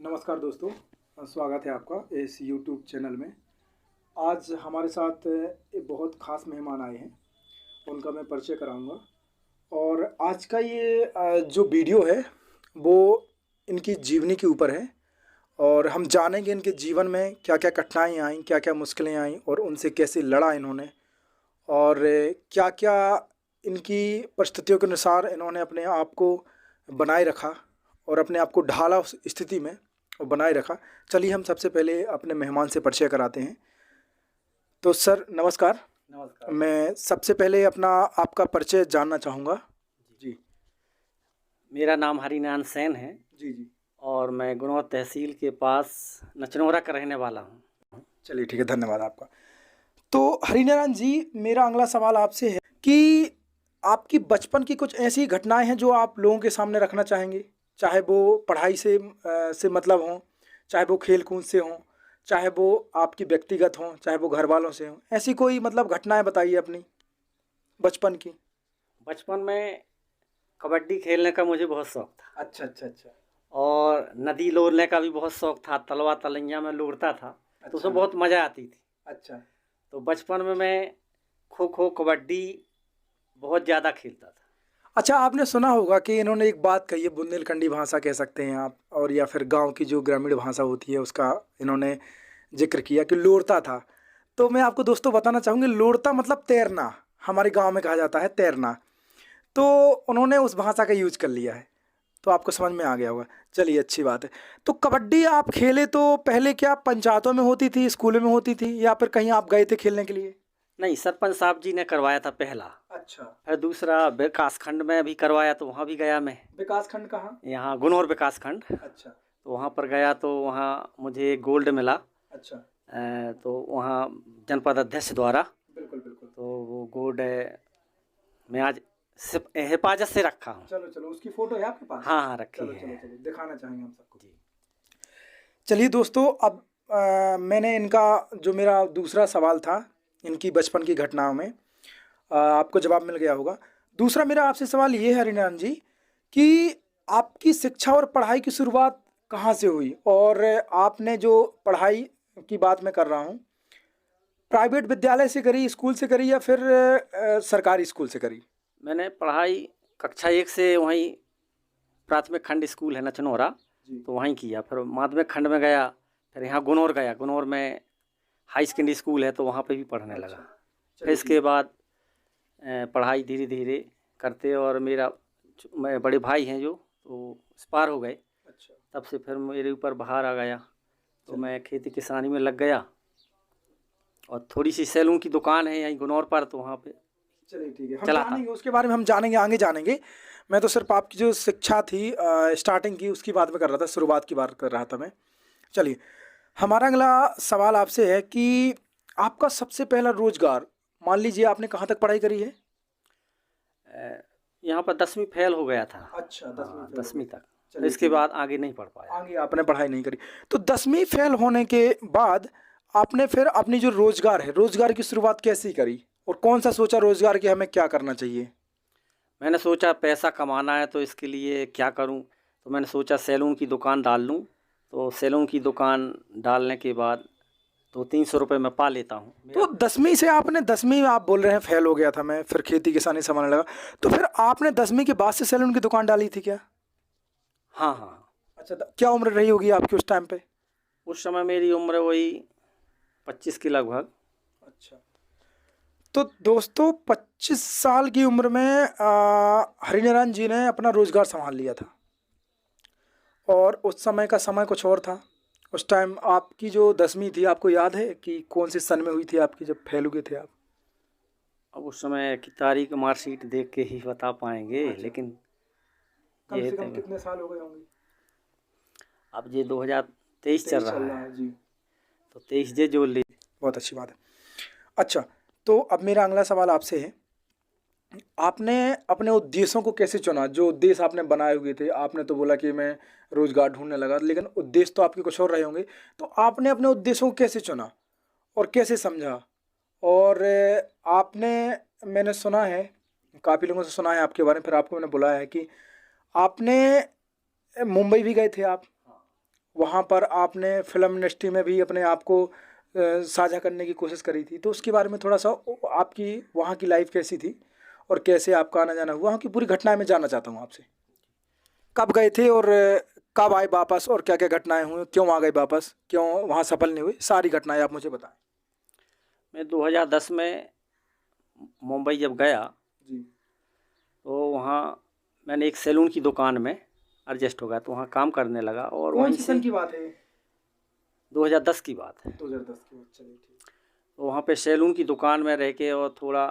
नमस्कार दोस्तों, स्वागत है आपका इस YouTube चैनल में। आज हमारे साथ एक बहुत ख़ास मेहमान आए हैं, उनका मैं परिचय कराऊंगा। और आज का ये जो वीडियो है वो इनकी जीवनी के ऊपर है और हम जानेंगे इनके जीवन में क्या क्या कठिनाई आई, क्या क्या मुश्किलें आईं और उनसे कैसे लड़ा इन्होंने, और क्या क्या इनकी परिस्थितियों के अनुसार इन्होंने अपने आप को बनाए रखा और अपने आप को ढाला उस स्थिति में और बनाए रखा। चलिए हम सबसे पहले अपने मेहमान से परिचय कराते हैं। तो सर नमस्कार। नमस्कार। मैं सबसे पहले अपना आपका परिचय जानना चाहूँगा। जी मेरा नाम हरिनारायण सेन है जी जी। और मैं गुनौर तहसील के पास नचनौरा का रहने वाला हूँ। चलिए ठीक है, धन्यवाद आपका। तो हरिनारायण जी, मेरा अगला सवाल आपसे है कि आपकी बचपन की कुछ ऐसी घटनाएं हैं जो आप लोगों के सामने रखना चाहेंगे, चाहे वो पढ़ाई से मतलब हों, चाहे वो खेल कूद से हों, चाहे वो आपकी व्यक्तिगत हों, चाहे वो घर वालों से हों। ऐसी कोई मतलब घटनाएं बताइए अपनी बचपन की। बचपन में कबड्डी खेलने का मुझे बहुत शौक था अच्छा अच्छा अच्छा। और नदी लोरने का भी बहुत शौक था। तलवा तलैया में लोरता था तो उसमें बहुत मज़ा आती थी। अच्छा। तो बचपन में मैं खो खो कबड्डी बहुत ज़्यादा खेलता था। अच्छा, आपने सुना होगा कि इन्होंने एक बात कही है, बुंदेलखंडी भाषा कह सकते हैं आप, और या फिर गांव की जो ग्रामीण भाषा होती है उसका इन्होंने जिक्र किया कि लोरता था। तो मैं आपको दोस्तों बताना चाहूँगी, लोरता मतलब तैरना, हमारे गांव में कहा जाता है तैरना। तो उन्होंने उस भाषा का यूज कर लिया है, तो आपको समझ में आ गया होगा। चलिए अच्छी बात है। तो कबड्डी आप खेले तो पहले क्या पंचायतों में होती थी, स्कूलों में होती थी, या फिर कहीं आप गए थे खेलने के लिए? नहीं, सरपंच साहब जी ने करवाया था पहला। अच्छा। फिर दूसरा विकास खंड में भी करवाया तो वहाँ भी गया मैं। विकास खंड कहाँ? यहाँ गुनौर विकास खंड। अच्छा। तो वहाँ पर गया तो वहाँ मुझे गोल्ड मिला। अच्छा। तो वहाँ जनपद अध्यक्ष द्वारा बिल्कुल बिल्कुल। तो वो गोल्ड मैं आज हिफाजत से रखा हूँ। चलो चलो, उसकी फोटो है आपके पास? हाँ हाँ, रखी चलो है। चलो चलो, दिखाना चाहेंगे हम सबको। जी। चलिए दोस्तों, अब मैंने इनका जो मेरा दूसरा सवाल था इनकी बचपन की घटनाओं में, आपको जवाब मिल गया होगा। दूसरा मेरा आपसे सवाल ये है हरिनारायण जी कि आपकी शिक्षा और पढ़ाई की शुरुआत कहाँ से हुई, और आपने जो पढ़ाई की बात मैं कर रहा हूँ, प्राइवेट विद्यालय से करी, स्कूल से करी, या फिर सरकारी स्कूल से करी? मैंने पढ़ाई कक्षा 1 से वहीं प्राथमिक खंड स्कूल है नचनौरा, तो वहीं किया। फिर माध्यमिक खंड में गया, फिर यहाँ गुनौर गया। गुनौर में हाई सेकेंडरी स्कूल है तो वहाँ पे भी पढ़ने लगा। फिर इसके बाद पढ़ाई धीरे धीरे करते, और मैं बड़े भाई हैं जो तो इस पार हो गए। अच्छा। तब से फिर मेरे ऊपर बाहर आ गया तो मैं खेती किसानी में लग गया, और थोड़ी सी सैलून की दुकान है यहीं गुनौर पर, तो वहाँ पे चलिए ठीक है, हम चलाता। जानेंगे उसके बारे में, हम जानेंगे, आगे जानेंगे। मैं तो सिर्फ आपकी जो शिक्षा थी स्टार्टिंग की उसकी बात में कर रहा था, शुरुआत की बात कर रहा था मैं। चलिए, हमारा अगला सवाल आपसे है कि आपका सबसे पहला रोजगार, मान लीजिए आपने कहाँ तक पढ़ाई करी है? यहाँ पर 10वीं फेल हो गया था। अच्छा, 10वीं फेल हो 10वीं गई। तक। चलिए इसके ठीक है। बाद आगे नहीं पढ़ पाया। आगे आपने पढ़ाई नहीं करी। तो 10वीं फेल होने के बाद आपने फिर अपनी जो रोजगार है, रोजगार की शुरुआत कैसी करी, और कौन सा सोचा रोजगार कि हमें क्या करना चाहिए? मैंने सोचा पैसा कमाना है तो इसके लिए क्या करूं, तो मैंने सोचा सैलून की दुकान डाल लूं। तो सैलून की दुकान डालने के बाद तो 300 रुपये मैं पा लेता हूं। तो 10वीं से आपने, 10वीं में आप बोल रहे हैं फेल हो गया था मैं, फिर खेती किसानी संभालने लगा, तो फिर आपने 10वीं के बाद से सैलून की दुकान डाली थी क्या? हाँ हाँ। अच्छा, क्या उम्र रही होगी आपकी उस टाइम पे? उस समय मेरी उम्र वही 25 के लगभग। अच्छा। तो दोस्तों 25 साल की उम्र में हरिनारायण जी ने अपना रोजगार संभाल लिया था, और उस समय का समय कुछ और था। उस टाइम आपकी जो 10वीं थी, आपको याद है कि कौन से सन में हुई थी आपकी, जब फेल हुए थे आप? अब उस समय की तारीख मार्कशीट देख के ही बता पाएंगे। अच्छा। लेकिन कम ये से कम कितने साल हो गए होंगे? अब ये 2023 चल 23 चल रहा रहा है, है जी। तो 23 जे जोड़ ली। बहुत अच्छी बात है। अच्छा, तो अब मेरा अगला सवाल आपसे है, आपने अपने उद्देश्यों को कैसे चुना? जो उद्देश्य आपने बनाए हुए थे, आपने तो बोला कि मैं रोजगार ढूंढने लगा, लेकिन उद्देश्य तो आपके कुछ और रहे होंगे। तो आपने अपने उद्देश्यों को कैसे चुना और कैसे समझा? और आपने, मैंने सुना है, काफ़ी लोगों से सुना है आपके बारे में, फिर आपको मैंने बुलाया है कि आपने मुंबई भी गए थे आप, वहाँ पर आपने फिल्म इंडस्ट्री में भी अपने आप को साझा करने की कोशिश करी थी, तो उसके बारे में थोड़ा सा आपकी वहाँ की लाइफ कैसी थी और कैसे आपका आना जाना हुआ, वहाँ की पूरी घटनाएं मैं जानना चाहता हूँ आपसे। कब गए थे और कब आए वापस, और क्या क्या घटनाएं हुई, क्यों आ गए वापस, क्यों वहाँ सफल नहीं हुए, सारी घटनाएं आप मुझे बताएं। मैं 2010 में मुंबई जब गया जी। तो वहाँ मैंने एक सैलून की दुकान में एडजस्ट हो गया, तो वहाँ काम करने लगा। और कौन वहीं सी से सन की बात है? 2010 की बात है। 2010 की बात, चलिए ठीक। तो वहाँ पे सैलून की दुकान में रह के और थोड़ा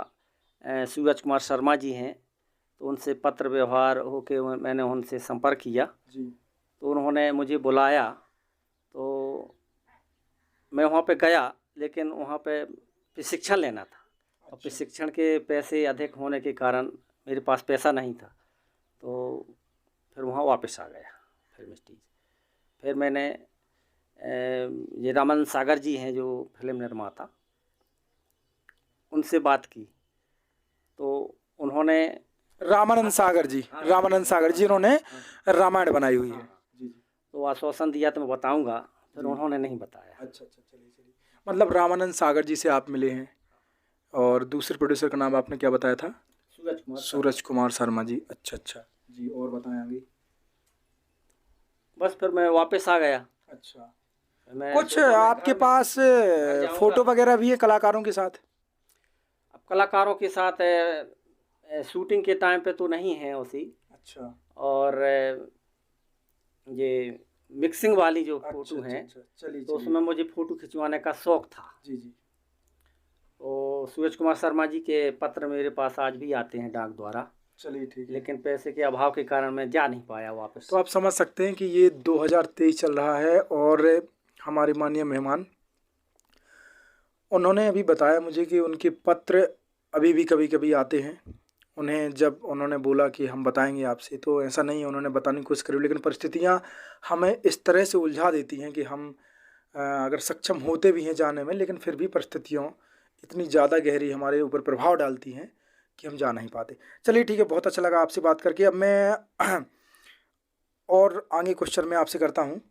सूरज कुमार शर्मा जी हैं, तो उनसे पत्र व्यवहार होके मैंने उनसे संपर्क किया। जी। तो उन्होंने मुझे बुलाया, तो मैं वहाँ पे गया, लेकिन वहाँ पे प्रशिक्षण लेना था। और अच्छा। प्रशिक्षण के पैसे अधिक होने के कारण मेरे पास पैसा नहीं था, तो फिर वहाँ वापस आ गया फिल्म स्टेज। फिर मैंने ये रामानंद सागर जी हैं जो फिल्म निर्माता, उनसे बात की। तो उन्होंने रामानंद सागर जी, हाँ, रामानंद सागर जी उन्होंने रामायण बनाई हुई है। हाँ, जी जी। तो आश्वासन दिया तो मैं बताऊंगा, फिर जी। उन्होंने नहीं बताया। अच्छा अच्छा, चलिए चलिए। मतलब रामानंद सागर जी से आप मिले हैं, और दूसरे प्रोड्यूसर का नाम आपने क्या बताया था? सूरज कुमार सूरज कुमार शर्मा जी। अच्छा अच्छा जी, और बताएं आगे। बस फिर मैं वापस आ गया। अच्छा, मैं कुछ सोचा मैं आपके घर में पास घर जाऊंगा। फोटो वगैरह भी है कलाकारों के साथ? अब कलाकारों के साथ शूटिंग के टाइम पे तो नहीं है उसी। अच्छा और ये मिक्सिंग वाली जो अच्छा फ़ोटो अच्छा हैं, अच्छा, चलिए तो चलिए। उसमें मुझे फ़ोटो खिंचवाने का शौक़ था। जी जी। तो सूरज कुमार शर्मा जी के पत्र मेरे पास आज भी आते हैं डाक द्वारा, चलिए ठीक है। लेकिन पैसे के अभाव के कारण मैं जा नहीं पाया वापस। तो आप समझ सकते हैं कि ये 2023 चल रहा है, और हमारे माननीय मेहमान उन्होंने अभी बताया मुझे कि उनके पत्र अभी भी कभी कभी आते हैं। उन्हें जब उन्होंने बोला कि हम बताएंगे आपसे, तो ऐसा नहीं है, उन्होंने बताने की कोशिश करी, लेकिन परिस्थितियां हमें इस तरह से उलझा देती हैं कि हम अगर सक्षम होते भी हैं जाने में, लेकिन फिर भी परिस्थितियों इतनी ज़्यादा गहरी हमारे ऊपर प्रभाव डालती हैं कि हम जा नहीं पाते। चलिए ठीक है, बहुत अच्छा लगा आपसे बात करके। अब मैं और आगे क्वेश्चन मैं आपसे करता हूँ।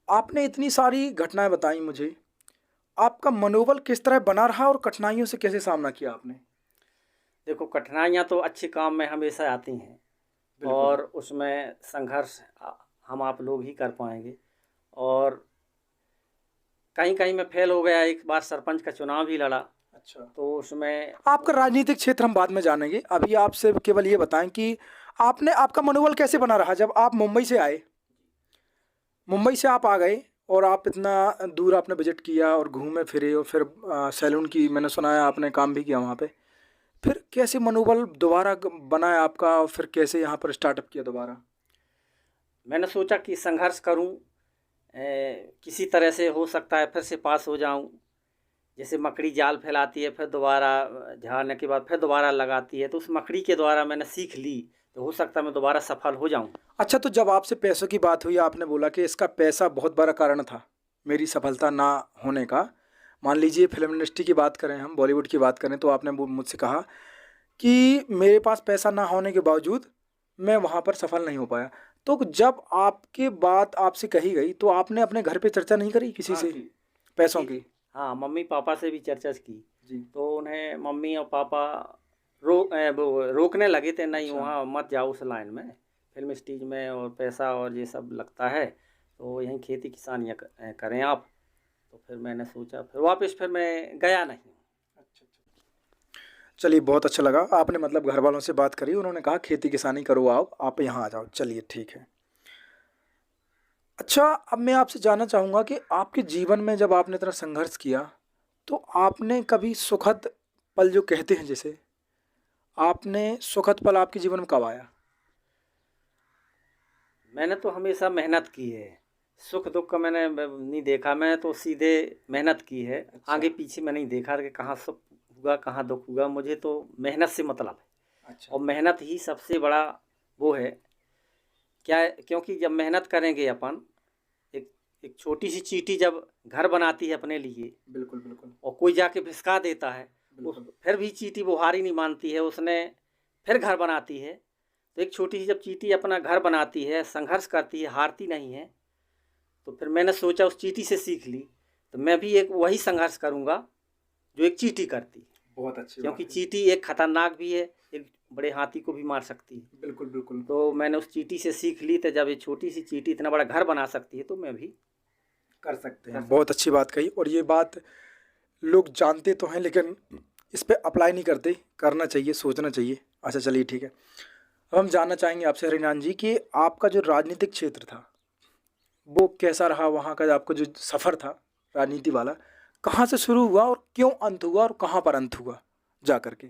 आपने इतनी सारी घटनाएं बताई मुझे, आपका मनोबल किस तरह बना रहा और कठिनाइयों से कैसे सामना किया आपने? देखो, कठिनाइयाँ तो अच्छे काम में हमेशा आती हैं, बिल्कुल। और उसमें संघर्ष हम आप लोग ही कर पाएंगे। और कहीं कहीं मैं फेल हो गया, एक बार सरपंच का चुनाव भी लड़ा, अच्छा, तो उसमें आपका राजनीतिक क्षेत्र हम बाद में जानेंगे, अभी आपसे केवल ये बताएं कि आपका मनोबल कैसे बना रहा जब आप मुंबई से आए, मुंबई से आप आ गए और आप इतना दूर आपने विजिट किया और घूमे फिरे, और फिर सैलून की मैंने सुना है आपने काम भी किया वहाँ पे, फिर कैसे मनोबल दोबारा बना है आपका, और फिर कैसे यहाँ पर स्टार्टअप किया दोबारा? मैंने सोचा कि संघर्ष करूं, किसी तरह से हो सकता है फिर से पास हो जाऊं। जैसे मकड़ी जाल फैलाती है, फिर दोबारा झाड़ने के बाद फिर दोबारा लगाती है, तो उस मकड़ी के द्वारा मैंने सीख ली, तो हो सकता है मैं दोबारा सफल हो जाऊं। अच्छा, तो जब आपसे पैसों की बात हुई, आपने बोला कि इसका पैसा बहुत बड़ा कारण था मेरी सफलता ना होने का। मान लीजिए फिल्म इंडस्ट्री की बात करें, हम बॉलीवुड की बात करें, तो आपने मुझसे कहा कि मेरे पास पैसा ना होने के बावजूद मैं वहाँ पर सफल नहीं हो पाया। तो जब आपके बात आपसे कही गई, तो आपने अपने घर पे चर्चा नहीं करी किसी हाँ से की पैसों की की? हाँ, मम्मी पापा से भी चर्चा की। जी। तो उन्हें मम्मी और पापा वो रोकने लगे थे, नहीं अच्छा। वहाँ मत जाओ उस लाइन में, फिल्म स्टेज में और पैसा और ये सब लगता है, तो यहीं खेती किसानियाँ करें आप। तो फिर मैंने सोचा, फिर वापस फिर मैं गया नहीं। अच्छा अच्छा, चलिए बहुत अच्छा लगा, आपने मतलब घर वालों से बात करी, उन्होंने कहा खेती किसानी करो, आप यहाँ आ जाओ, चलिए ठीक है। अच्छा, अब मैं आपसे जानना चाहूँगा कि आपके जीवन में जब आपने इतना संघर्ष किया, तो आपने कभी सुखद पल जो कहते हैं, जैसे आपने सुखद पल आपके जीवन में कब आया? मैंने तो हमेशा मेहनत की है, सुख दुख का मैंने नहीं देखा, मैं तो सीधे मेहनत की है। अच्छा। आगे पीछे मैं नहीं देखा कि कहाँ सुख हुआ कहाँ दुख हुआ, मुझे तो मेहनत से मतलब है। अच्छा। और मेहनत ही सबसे बड़ा वो है क्या, क्योंकि जब मेहनत करेंगे अपन, एक एक छोटी सी चींटी जब घर बनाती है अपने लिए, बिल्कुल बिल्कुल। और कोई जाके भिसका देता है, उस बिल्कुल। फिर भी चींटी वो हार ही नहीं मानती है, उसने फिर घर बनाती है। तो एक छोटी सी जब चींटी अपना घर बनाती है, संघर्ष करती है, हारती नहीं है, तो फिर मैंने सोचा उस चींटी से सीख ली, तो मैं भी एक वही संघर्ष करूँगा जो एक चींटी करती। बहुत अच्छी क्योंकि बात है। चींटी एक खतरनाक भी है, एक बड़े हाथी को भी मार सकती है। बिल्कुल बिल्कुल। तो मैंने उस चींटी से सीख ली, तो जब ये छोटी सी चींटी इतना बड़ा घर बना सकती है तो मैं भी कर सकते हैं। बहुत अच्छी बात कही, और ये बात लोग जानते तो हैं लेकिन इस पे अप्लाई नहीं करते। करना चाहिए, सोचना चाहिए। अच्छा चलिए ठीक है। अब हम जानना चाहेंगे आपसे हरिनान जी कि आपका जो राजनीतिक क्षेत्र था वो कैसा रहा, वहाँ का आपका जो सफ़र था राजनीति वाला, कहाँ से शुरू हुआ और क्यों अंत हुआ और कहाँ पर अंत हुआ जा कर के?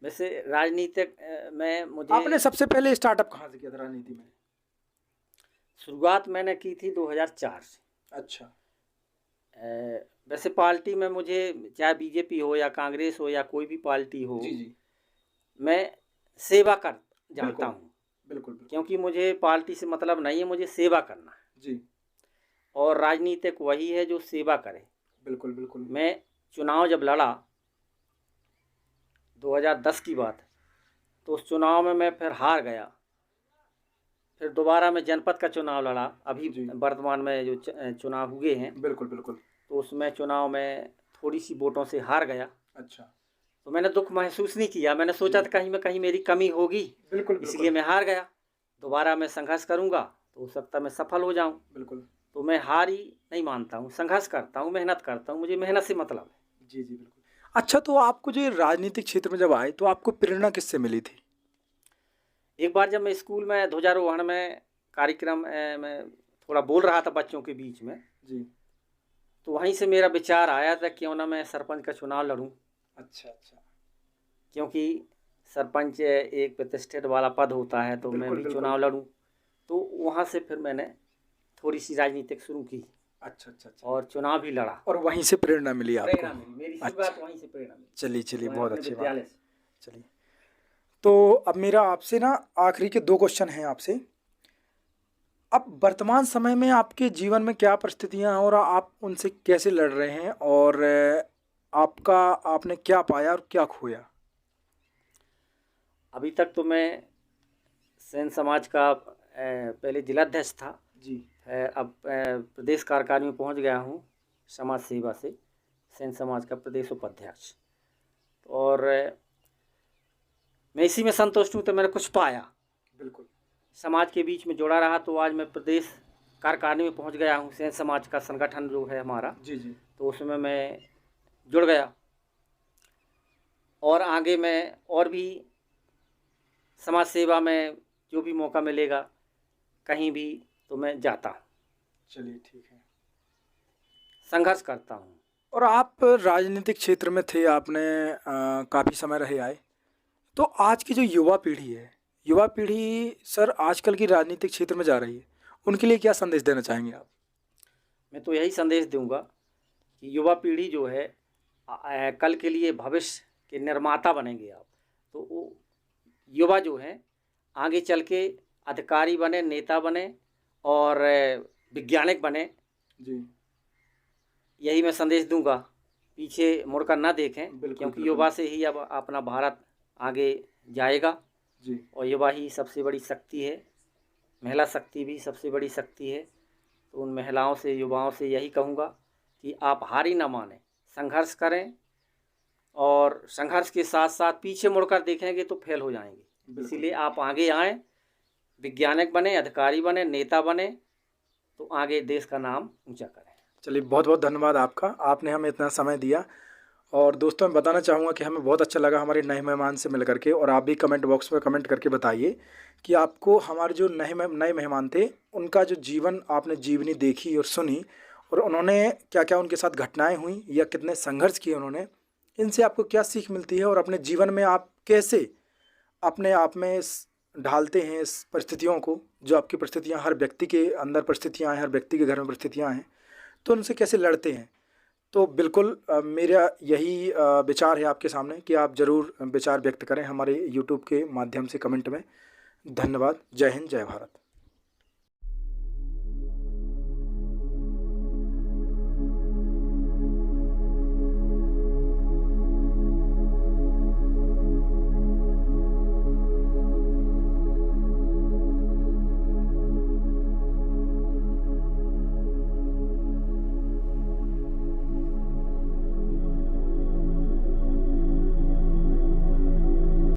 वैसे राजनीतिक में मुझे आपने सबसे पहले स्टार्टअप कहाँ से किया था राजनीति में? शुरुआत मैंने की थी 2004 से। अच्छा। वैसे पार्टी में मुझे चाहे बीजेपी हो या कांग्रेस हो या कोई भी पार्टी हो, जी जी। मैं सेवा कर जानता बिल्कुल हूँ। बिल्कुल बिल्कुल। क्योंकि मुझे पार्टी से मतलब नहीं है, मुझे सेवा करना है। जी और राजनीतिक वही है जो सेवा करे। बिल्कुल बिल्कुल। मैं चुनाव जब लड़ा 2010 की बात है, तो उस चुनाव में मैं फिर हार गया। फिर दोबारा मैं जनपद का चुनाव लड़ा, अभी जी। वर्तमान में जो चुनाव हुए हैं, बिल्कुल बिल्कुल। तो उसमें चुनाव में थोड़ी सी वोटों से हार गया। अच्छा। तो मैंने दुख महसूस नहीं किया। मैंने सोचा जी। था कहीं मेरी कमी होगी, बिल्कुल इसलिए बिल्कुल। मैं हार गया। दोबारा मैं संघर्ष करूंगा तो हो सकता है मैं सफल हो जाऊं। बिल्कुल। तो मैं हार ही नहीं मानता हूं, संघर्ष करता हूं, मेहनत करता हूं, मुझे मेहनत से मतलब है। जी जी बिल्कुल। अच्छा, तो आपको जो ये राजनीतिक क्षेत्र में जब आए तो आपको प्रेरणा किससे मिली थी? एक बार जब मैं स्कूल में ध्वजारोहण में कार्यक्रम में थोड़ा बोल रहा था बच्चों के बीच में, जी। तो वहीं से मेरा विचार आया था क्यों ना मैं सरपंच का चुनाव लड़ूं। अच्छा अच्छा। क्योंकि सरपंच एक प्रतिष्ठित वाला पद होता है, तो मैं बिल्कुल भी बिल्कुल। चुनाव लड़ूं। तो वहाँ से फिर मैंने थोड़ी सी राजनीतिक शुरू की अच्छा अच्छा अच्छा। और चुनाव भी लड़ा। और वहीं से प्रेरणा मिली आपको? प्रेरणा मिली, मेरी शुरुआत अच्छा। वहीं से प्रेरणा मिली। चलिए चलिए, वहीं बहुत अपने अच्छी बात। विद्यालय से। चलिए, तो अब मेरा आपसे ना आखिरी के 2 क्वेश्चन हैं आपसे। अब वर्तमान समय में आपके जीवन में क्या परिस्थितियां हैं और आप उनसे कैसे लड़ रहे हैं, और आपका आपने क्या पाया और क्या खोया? अभी तक तो मैं सेन समाज का पहले जिलाध्यक्ष था। जी। अब प्रदेश कार्यकारिणी में पहुंच गया हूं समाज सेवा से, सेन समाज का प्रदेश उपाध्यक्ष। और मैं इसी में संतुष्ट हूँ। तो मैंने कुछ पाया, बिल्कुल। समाज के बीच में जुड़ा रहा, तो आज मैं प्रदेश कार्यकारिणी में पहुंच गया हूँ। सेन समाज का संगठन जो है हमारा, जी जी। तो उसमें मैं जुड़ गया। और आगे मैं और भी समाज सेवा में जो भी मौका मिलेगा कहीं भी, तो मैं जाता हूँ, चलिए ठीक है। संघर्ष करता हूँ। और आप राजनीतिक क्षेत्र में थे, आपने काफ़ी समय रहे आए, तो आज की जो युवा पीढ़ी है, युवा पीढ़ी सर आजकल की राजनीतिक क्षेत्र में जा रही है, उनके लिए क्या संदेश देना चाहेंगे आप? मैं तो यही संदेश दूंगा कि युवा पीढ़ी जो है कल के लिए भविष्य के निर्माता बनेंगे आप। तो वो युवा जो है आगे चल के अधिकारी बने, नेता बने और वैज्ञानिक बने। जी। यही मैं संदेश दूंगा, पीछे मुड़कर ना देखें। बिल्कुल, क्योंकि बिल्कुल। युवा से ही अब अपना भारत आगे जाएगा। जी। और युवा ही सबसे बड़ी शक्ति है, महिला शक्ति भी सबसे बड़ी शक्ति है। तो उन महिलाओं से, युवाओं से यही कहूँगा कि आप हार ही ना मानें, संघर्ष करें। और संघर्ष के साथ साथ पीछे मुड़कर देखेंगे तो फेल हो जाएंगे। इसीलिए आप आगे आएँ, वैज्ञानिक बने, अधिकारी बने, नेता बने, तो आगे देश का नाम ऊंचा करें। चलिए, बहुत बहुत धन्यवाद आपका, आपने हमें इतना समय दिया। और दोस्तों, मैं बताना चाहूँगा कि हमें बहुत अच्छा लगा हमारे नए मेहमान से मिल करके। और आप भी कमेंट बॉक्स में कमेंट करके बताइए कि आपको हमारे जो नए मेहमान थे उनका जो जीवन आपने जीवनी देखी और सुनी, और उन्होंने क्या क्या उनके साथ घटनाएं हुई या कितने संघर्ष किए उन्होंने, इनसे आपको क्या सीख मिलती है, और अपने जीवन में आप कैसे अपने आप में ढालते हैं इस परिस्थितियों को, जो आपकी परिस्थितियाँ, हर व्यक्ति के अंदर परिस्थितियाँ हैं, हर व्यक्ति के घर में परिस्थितियाँ हैं, तो उनसे कैसे लड़ते हैं। तो बिल्कुल मेरा यही विचार है आपके सामने कि आप ज़रूर विचार व्यक्त करें हमारे यूट्यूब के माध्यम से कमेंट में। धन्यवाद। जय हिंद, जय भारत।